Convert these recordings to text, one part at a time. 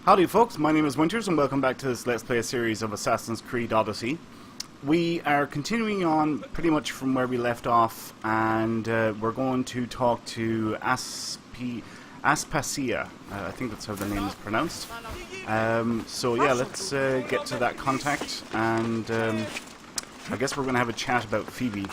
Howdy folks, my name is Winters and welcome back to this Let's Play series of Assassin's Creed Odyssey. We are continuing on pretty much from where we left off, and we're going to talk to Aspasia. I think that's how the name is pronounced. So yeah, let's get to that contact, and I guess we're going to have a chat about Phoebe.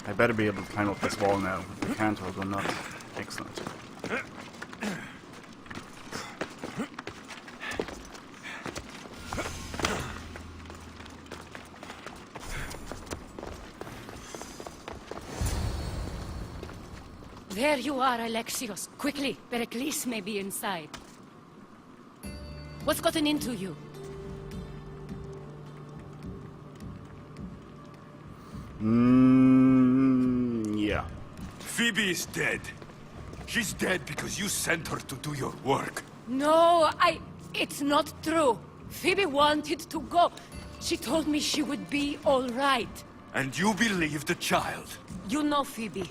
I better be able to climb up this wall now. If I can't, I'll go nuts. Excellent. There you are, Alexios. Quickly, Pericles may be inside. What's gotten into you? Yeah. Phoebe is dead. She's dead because you sent her to do your work. No, it's not true. Phoebe wanted to go. She told me she would be all right. And you believe the child? You know Phoebe.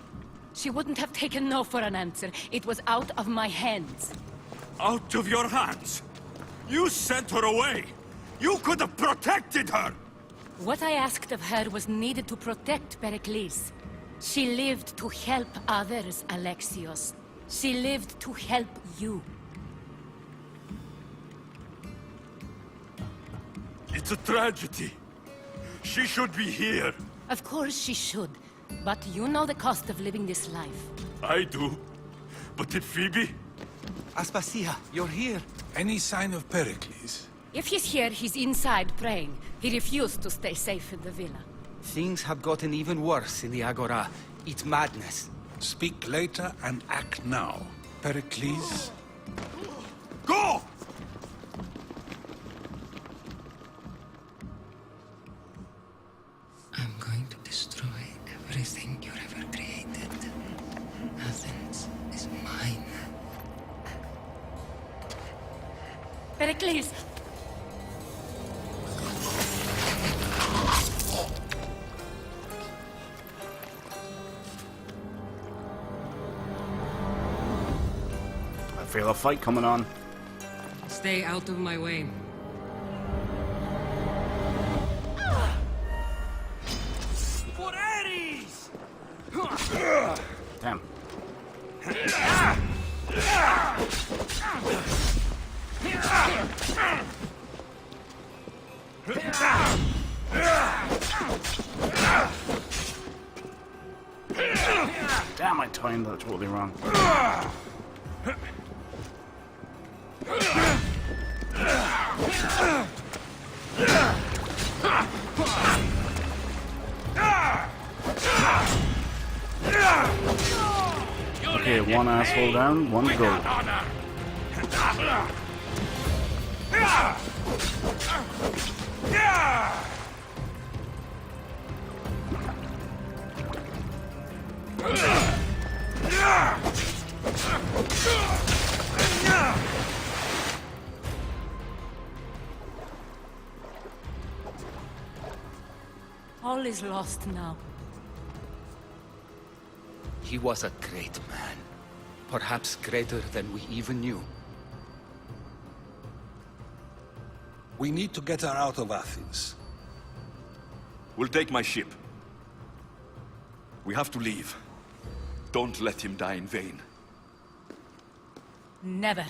She wouldn't have taken no for an answer. It was out of my hands. Out of your hands? You sent her away! You could have protected her! What I asked of her was needed to protect Pericles. She lived to help others, Alexios. She lived to help you. It's a tragedy. She should be here. Of course she should. But you know the cost of living this life. I do. But did Phoebe? Aspasia, you're here. Any sign of Pericles? If he's here, he's inside praying. He refused to stay safe in the villa. Things have gotten even worse in the Agora. It's madness. Speak later and act now. Pericles? Go! I'm going to destroy everything you've ever created. Athens is mine. Pericles! I feel a fight coming on. Stay out of my way. For Ares! Damn. Damn, I timed that totally wrong. Okay, one asshole down, one to go. All is lost now. He was a great man. Perhaps greater than we even knew. We need to get her out of Athens. We'll take my ship. We have to leave. Don't let him die in vain. Never.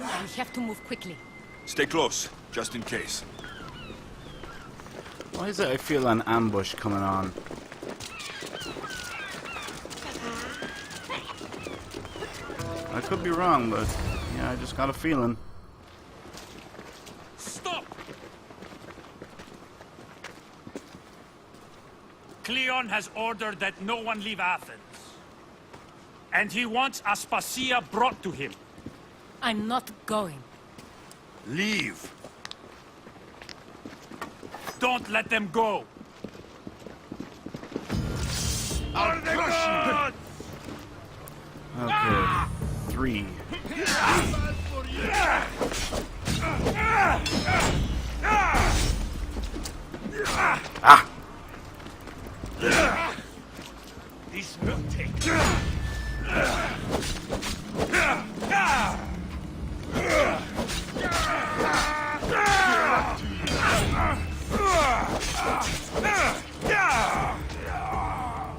We have to move quickly. Stay close, just in case. Why is it I feel an ambush coming on? I could be wrong, but yeah, I just got a feeling. Stop! Cleon has ordered that no one leave Athens. And he wants Aspasia brought to him. I'm not going. Leave. Don't let them go. Okay. 3. Ah! This will take.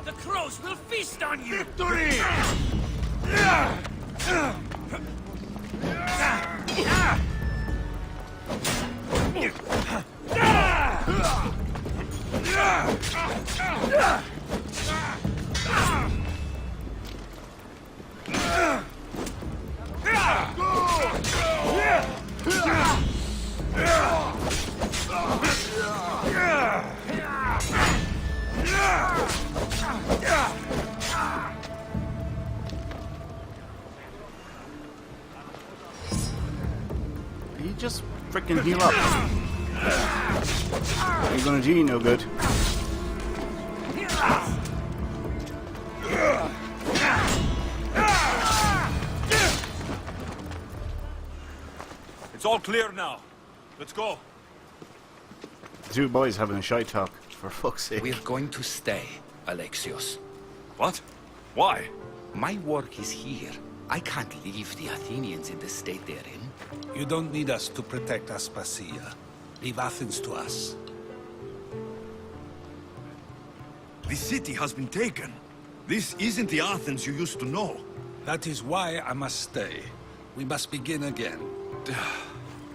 The crows will feast on you! Victory! You just freaking heal up. Ain't gonna do you no good. It's all clear now. Let's go. The two boys having a shite talk, for fuck's sake. We're going to stay, Alexios. What? Why? My work is here. I can't leave the Athenians in the state they're in. You don't need us to protect Aspasia. Leave Athens to us. The city has been taken. This isn't the Athens you used to know. That is why I must stay. We must begin again.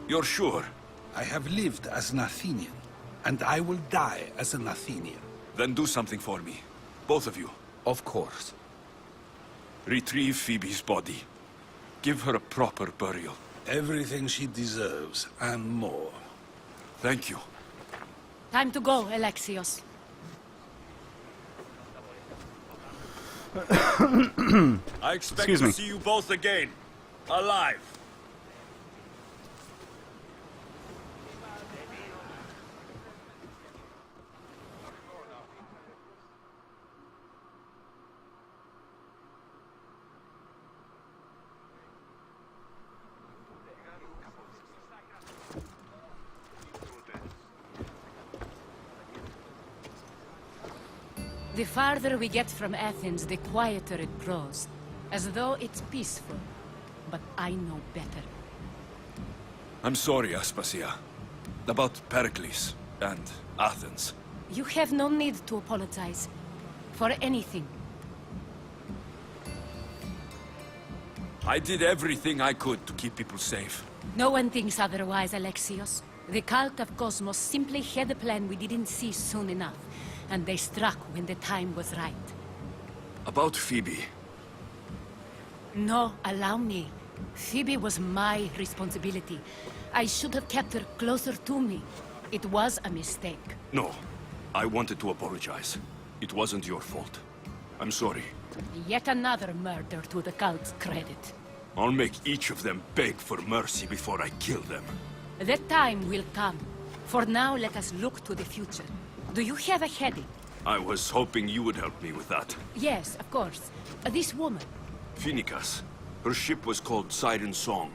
You're sure? I have lived as an Athenian, and I will die as an Athenian. Then do something for me. Both of you. Of course. Retrieve Phoebe's body. Give her a proper burial. Everything she deserves, and more. Thank you. Time to go, Alexios. I expect Excuse me. to see you both again. Alive. The farther we get from Athens, the quieter it grows. As though it's peaceful. But I know better. I'm sorry, Aspasia. About Pericles and Athens. You have no need to apologize. For anything. I did everything I could to keep people safe. No one thinks otherwise, Alexios. The cult of Cosmos simply had a plan we didn't see soon enough. And they struck when the time was right. About Phoebe. No, allow me. Phoebe was my responsibility. I should have kept her closer to me. It was a mistake. No. I wanted to apologize. It wasn't your fault. I'm sorry. Yet another murder to the cult's credit. I'll make each of them beg for mercy before I kill them. That time will come. For now, let us look to the future. Do you have a heading? I was hoping you would help me with that. Yes, of course. This woman. Phoenicas. Her ship was called Siren Song.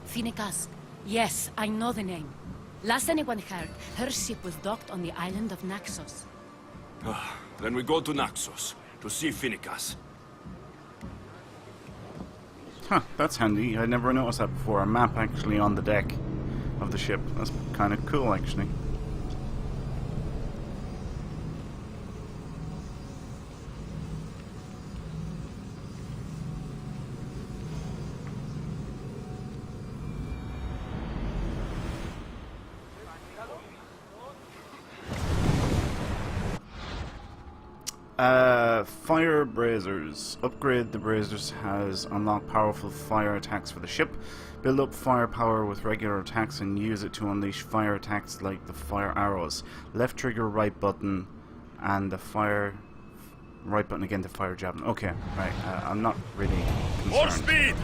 Phoenicas. Yes, I know the name. Last anyone heard, her ship was docked on the island of Naxos. Then we go to Naxos to see Phoenicas. Huh, that's handy. I never noticed that before. A map actually on the deck of the ship. That's kind of cool, actually. Fire Brazers. Upgrade the Brazers has unlocked powerful fire attacks for the ship. Build up firepower with regular attacks and use it to unleash fire attacks like the fire arrows. Left trigger, right button, and the fire... right button again to fire javelin. Okay, right. I'm not really concerned. More speed!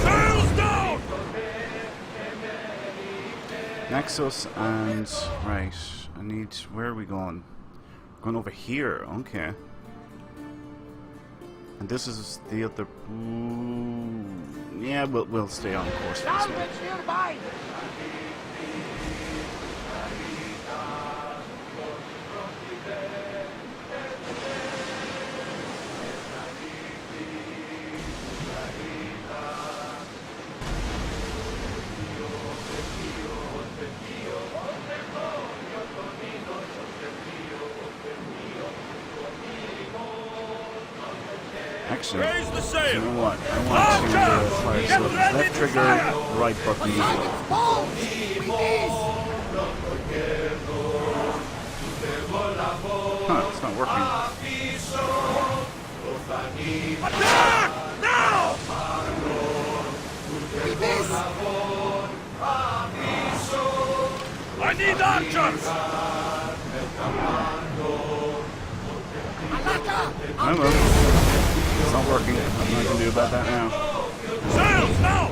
Sails down! Nexus and... right. I need... where are we going? Going over here. Okay. And this is the other... ooh, yeah, we'll stay on course for this one. Nearby! Actually, Raise the you sail! know what? I want to fire Get so ready left to trigger, fire! right button. Huh, it's not working. Attack! Now! I need archers! I will. It's not working. Nothing I can do about that now. Sails now!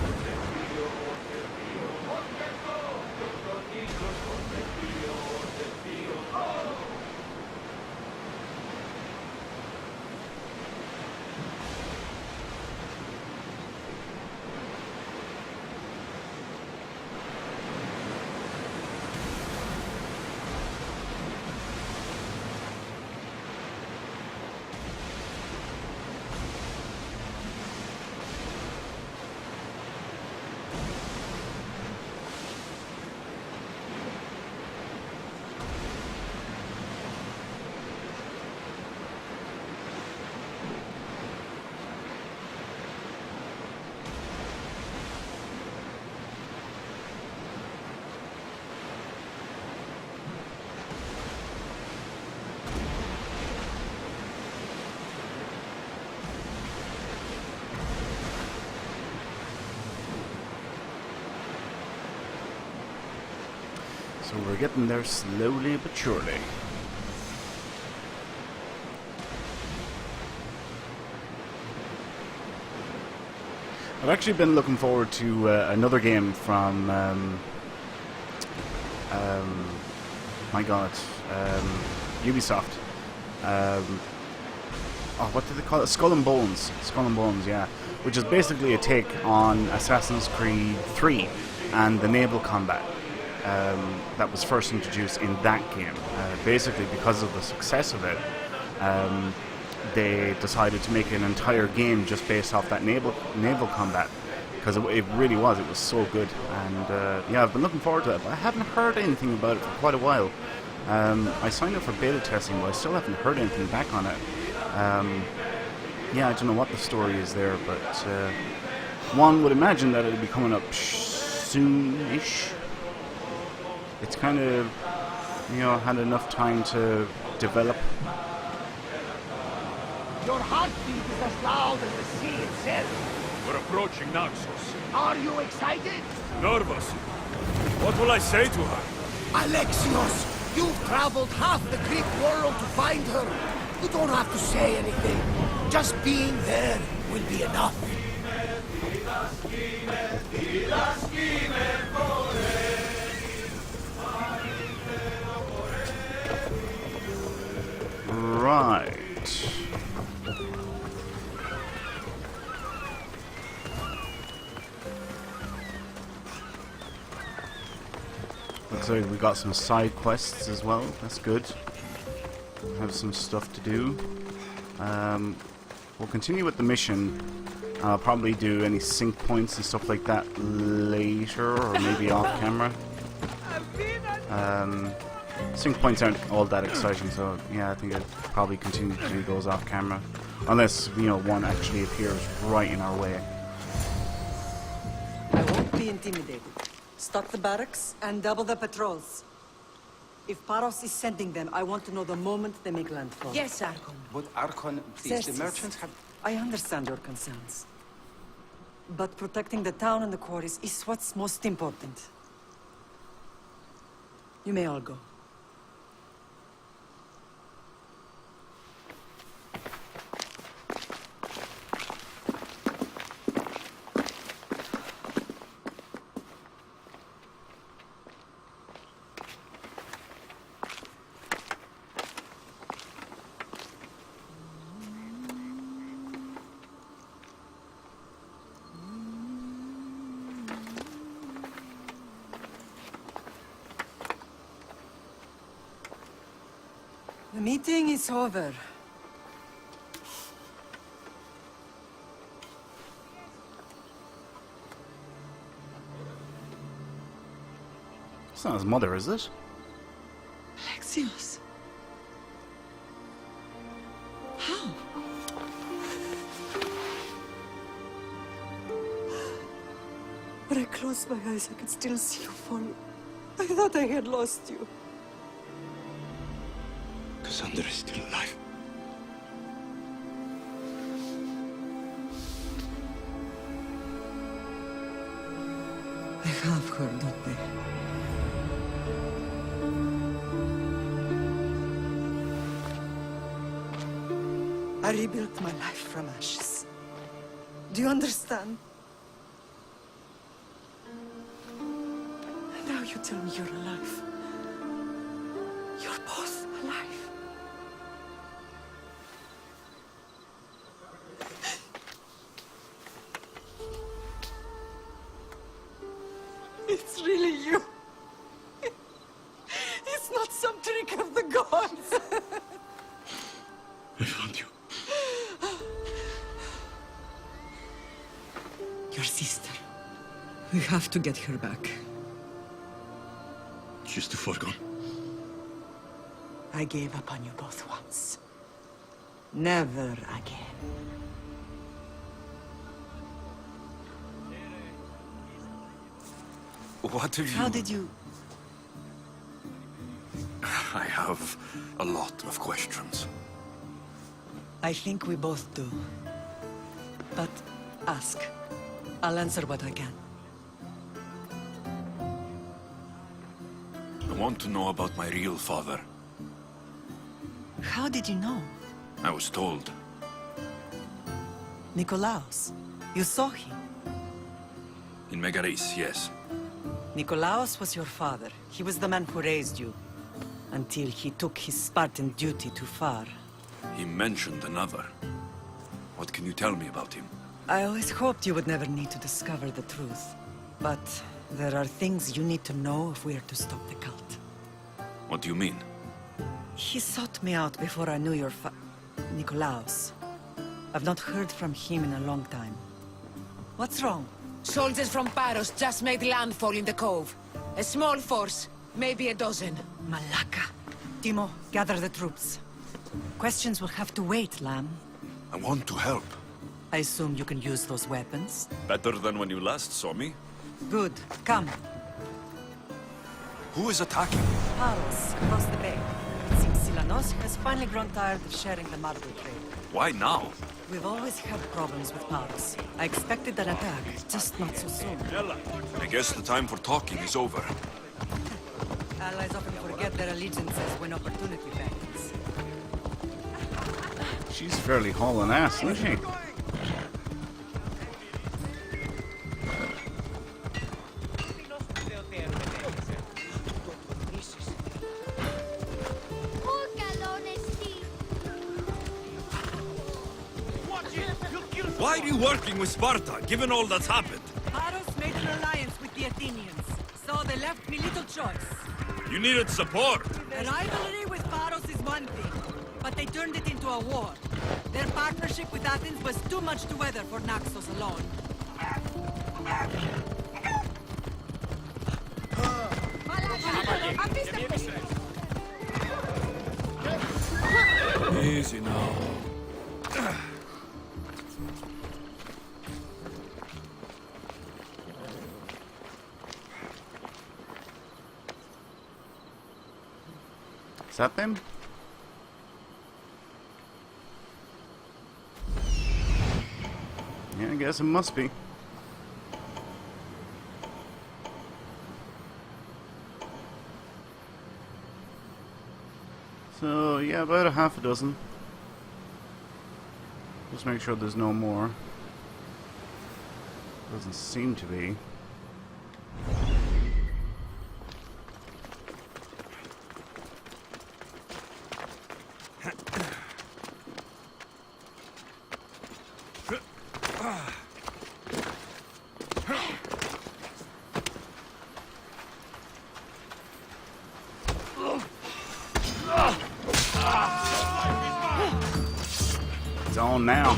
So we're getting there slowly but surely. I've actually been looking forward to another game from my god, Ubisoft. What did they call it? Skull and Bones. Skull and Bones, yeah. Which is basically a take on Assassin's Creed 3 and the naval combat. That was first introduced in that game. Basically, because of the success of it, they decided to make an entire game just based off that naval combat, because it really was. It was so good, and yeah, I've been looking forward to it. But I haven't heard anything about it for quite a while. I signed up for beta testing, but I still haven't heard anything back on it. Yeah, I don't know what the story is there, but one would imagine that it'll be coming up soon-ish. It's kind of, had enough time to develop. Your heartbeat is as loud as the sea itself. We're approaching Naxos. Are you excited? Nervous. What will I say to her? Alexios, you've traveled half the Greek world to find her. You don't have to say anything. Just being there will be enough. Right. Looks like we got some side quests as well. That's good. Have some stuff to do. We'll continue with the mission. I'll probably do any sync points and stuff like that later, or maybe off camera. Sync points aren't all that exciting, so yeah, I think I'd probably continue to do those off camera. Unless, one actually appears right in our way. be intimidated. Stock the barracks and double the patrols. If Paros is sending them, I want to know the moment they make landfall. Yes, Archon. But Archon, please, the Xerxes, merchants have... I understand your concerns. But protecting the town and the quarries is what's most important. You may all go. The meeting is over. It's not his mother, is it? Alexios. How? When I closed my eyes, I could still see you fall. I thought I had lost you. Cassandra is still alive. I have heard, don't they? I rebuilt my life from ashes. Do you understand? Now you tell me you're alive. You're both alive. It's really you. It's not some trick of the gods. I found you. Your sister. We have to get her back. She's too far gone. I gave up on you both once. Never again. What have you... How did you... I have a lot of questions. I think we both do. But ask. I'll answer what I can. I want to know about my real father. How did you know? I was told. Nikolaos. You saw him. In Megaris, yes. Nikolaos was your father. He was the man who raised you. Until he took his Spartan duty too far. He mentioned another. What can you tell me about him? I always hoped you would never need to discover the truth. But there are things you need to know if we are to stop the cult. What do you mean? He sought me out before I knew your Nikolaos. I've not heard from him in a long time. What's wrong? Soldiers from Paros just made landfall in the cove. A small force, maybe a dozen. Malaka. Timo, gather the troops. Questions will have to wait, Lamb. I want to help. I assume you can use those weapons? Better than when you last saw me. Good. Come. Who is attacking? Paros, across the bay. It seems Silanos has finally grown tired of sharing the marble trade. Why now? We've always had problems with Paros. I expected an attack, just not so soon. I guess the time for talking is over. Allies often forget their allegiances when opportunity beckons. She's fairly hauling ass, isn't she? Why are you working with Sparta, given all that's happened? Paros made an alliance with the Athenians, so they left me little choice. You needed support. A rivalry with Paros is one thing, but they turned it into a war. Their partnership with Athens was too much to weather for Naxos alone. Easy now. that them? Yeah, I guess it must be. So, yeah, about a half a dozen. Just make sure there's no more. Doesn't seem to be. It's on now.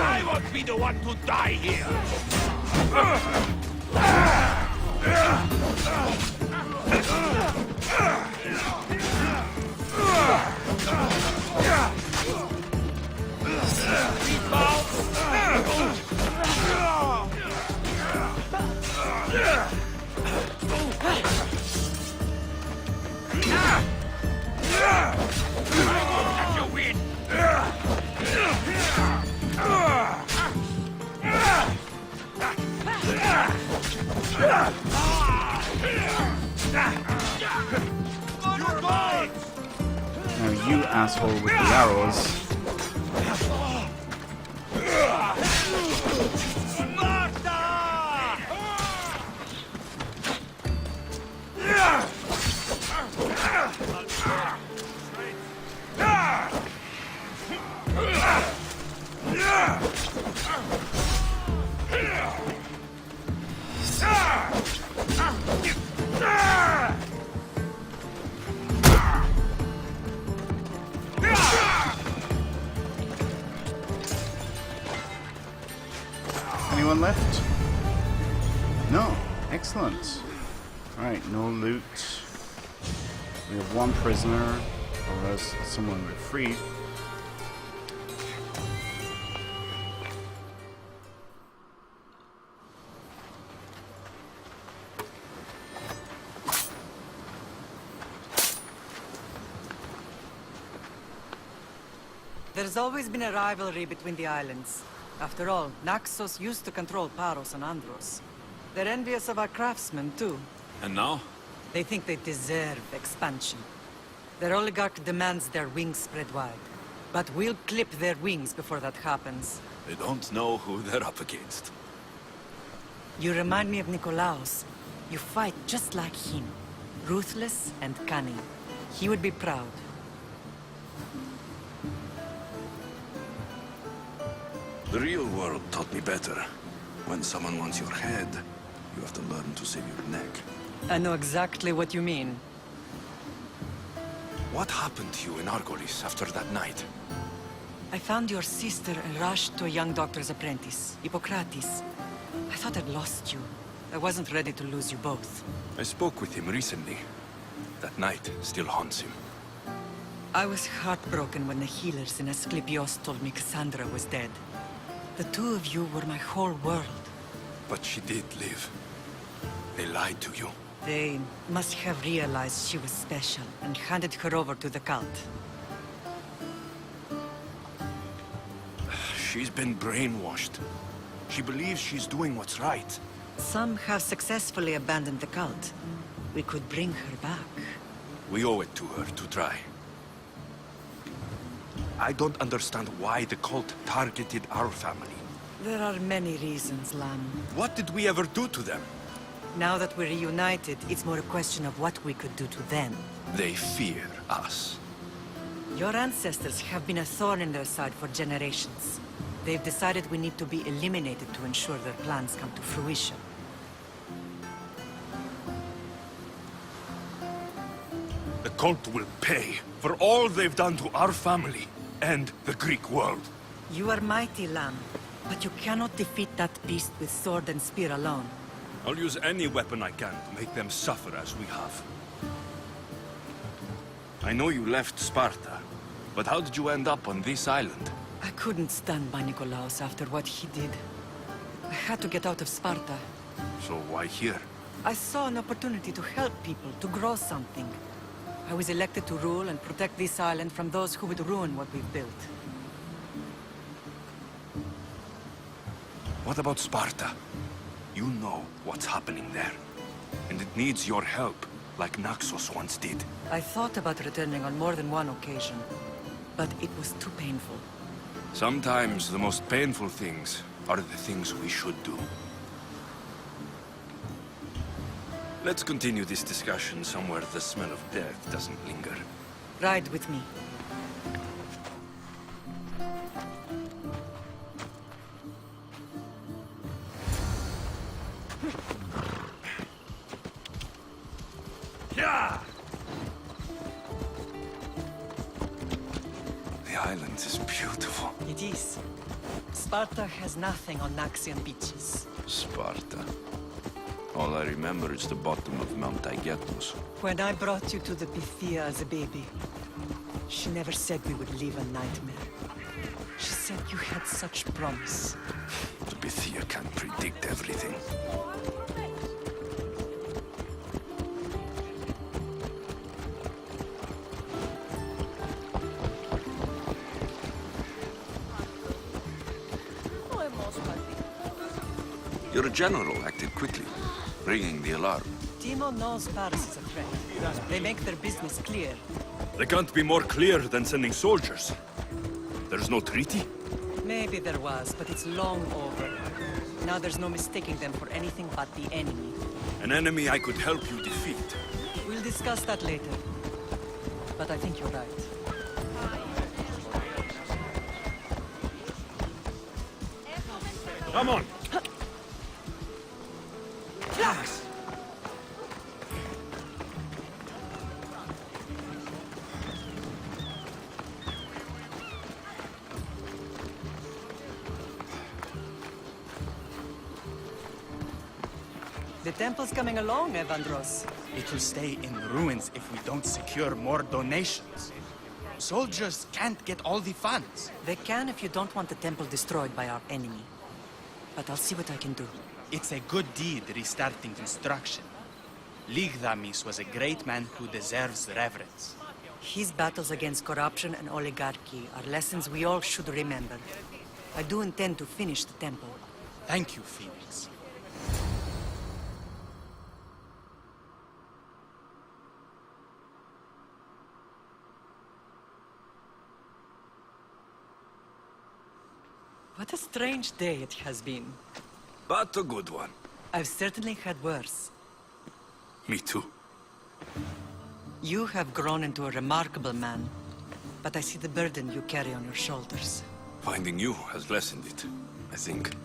I won't be the one to die here! Now you asshole with the arrows. Anyone left? No. Excellent. Alright, no loot. We have one prisoner, or else someone we freed. There's always been a rivalry between the islands. After all, Naxos used to control Paros and Andros. They're envious of our craftsmen, too. And now? They think they deserve expansion. Their oligarch demands their wings spread wide. But we'll clip their wings before that happens. They don't know who they're up against. You remind me of Nikolaos. You fight just like him. Ruthless and cunning. He would be proud. The real world taught me better. When someone wants your head, you have to learn to save your neck. I know exactly what you mean. What happened to you in Argolis after that night? I found your sister and rushed to a young doctor's apprentice, Hippocrates. I thought I'd lost you. I wasn't ready to lose you both. I spoke with him recently. That night still haunts him. I was heartbroken when the healers in Asclepios told me Cassandra was dead. The two of you were my whole world. But she did live. They lied to you. They must have realized she was special and handed her over to the cult. She's been brainwashed. She believes she's doing what's right. Some have successfully abandoned the cult. We could bring her back. We owe it to her to try. I don't understand why the cult targeted our family. There are many reasons, Lam. What did we ever do to them? Now that we're reunited, it's more a question of what we could do to them. They fear us. Your ancestors have been a thorn in their side for generations. They've decided we need to be eliminated to ensure their plans come to fruition. The cult will pay for all they've done to our family and the Greek world. You are mighty, Lam, but you cannot defeat that beast with sword and spear alone. I'll use any weapon I can to make them suffer as we have. I know you left Sparta, but how did you end up on this island? I couldn't stand by Nikolaos after what he did. I had to get out of Sparta. So why here? I saw an opportunity to help people, to grow something. I was elected to rule and protect this island from those who would ruin what we've built. What about Sparta? You know what's happening there. And it needs your help, like Naxos once did. I thought about returning on more than one occasion, but it was too painful. Sometimes the most painful things are the things we should do. Let's continue this discussion somewhere the smell of death doesn't linger. Ride with me. Yeah! The island is beautiful. It is. Sparta has nothing on Naxian beaches. Sparta. All I remember is the bottom of Mount Aigethos. When I brought you to the Pythia as a baby, she never said we would live a nightmare. She said you had such promise. The Pythia can't predict everything. Your general acted quickly, ringing the alarm. Timo knows Paris is a threat. They make their business clear. They can't be more clear than sending soldiers. There's no treaty? Maybe there was, but it's long over. Now there's no mistaking them for anything but the enemy. An enemy I could help you defeat. We'll discuss that later. But I think you're right. Come on! The temple's coming along, Evandros. It will stay in ruins if we don't secure more donations. Soldiers can't get all the funds. They can if you don't want the temple destroyed by our enemy. But I'll see what I can do. It's a good deed restarting construction. Ligdamis was a great man who deserves reverence. His battles against corruption and oligarchy are lessons we all should remember. I do intend to finish the temple. Thank you, Phoenix. What a strange day it has been. But a good one. I've certainly had worse. Me too. You have grown into a remarkable man, but I see the burden you carry on your shoulders. Finding you has lessened it, I think.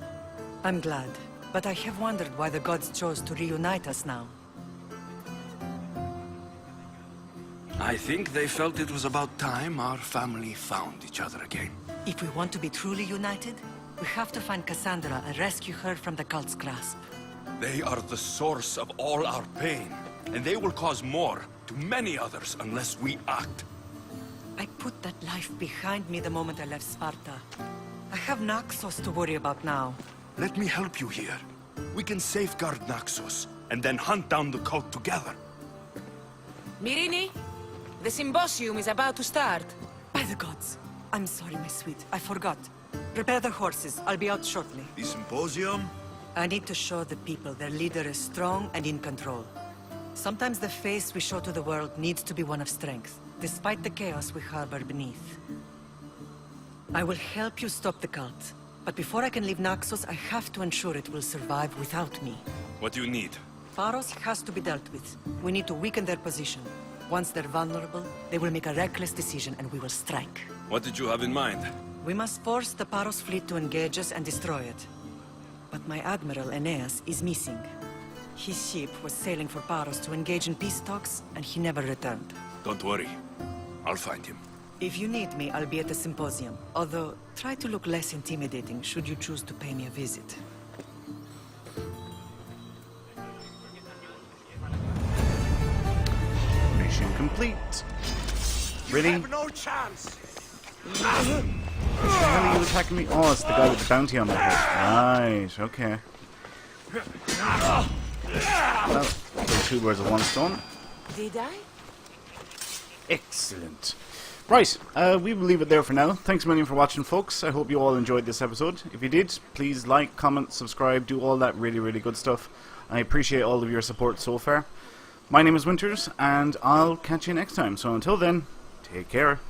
I'm glad, but I have wondered why the gods chose to reunite us now. I think they felt it was about time our family found each other again. If we want to be truly united, we have to find Cassandra and rescue her from the cult's grasp. They are the source of all our pain, and they will cause more to many others unless we act. I put that life behind me the moment I left Sparta. I have Naxos to worry about now. Let me help you here. We can safeguard Naxos, and then hunt down the cult together. Mirini, the symposium is about to start. By the gods. I'm sorry, my sweet. I forgot. Prepare the horses. I'll be out shortly. The symposium? I need to show the people their leader is strong and in control. Sometimes the face we show to the world needs to be one of strength, despite the chaos we harbor beneath. I will help you stop the cult, but before I can leave Naxos, I have to ensure it will survive without me. What do you need? Pharos has to be dealt with. We need to weaken their position. Once they're vulnerable, they will make a reckless decision and we will strike. What did you have in mind? We must force the Pharos fleet to engage us and destroy it. But my admiral, Aeneas, is missing. His ship was sailing for Pharos to engage in peace talks, and he never returned. Don't worry. I'll find him. If you need me, I'll be at the symposium. Although, try to look less intimidating should you choose to pay me a visit. Mission complete. Really? You have no chance. What the hell are you attacking me? Oh, it's the guy with the bounty on my head. Right, okay. Well, kill two birds with one stone. Did I? Excellent. Right, we will leave it there for now. Thanks a million for watching, folks. I hope you all enjoyed this episode. If you did, please like, comment, subscribe, do all that really, really good stuff. I appreciate all of your support so far. My name is Winters, and I'll catch you next time. So until then, take care.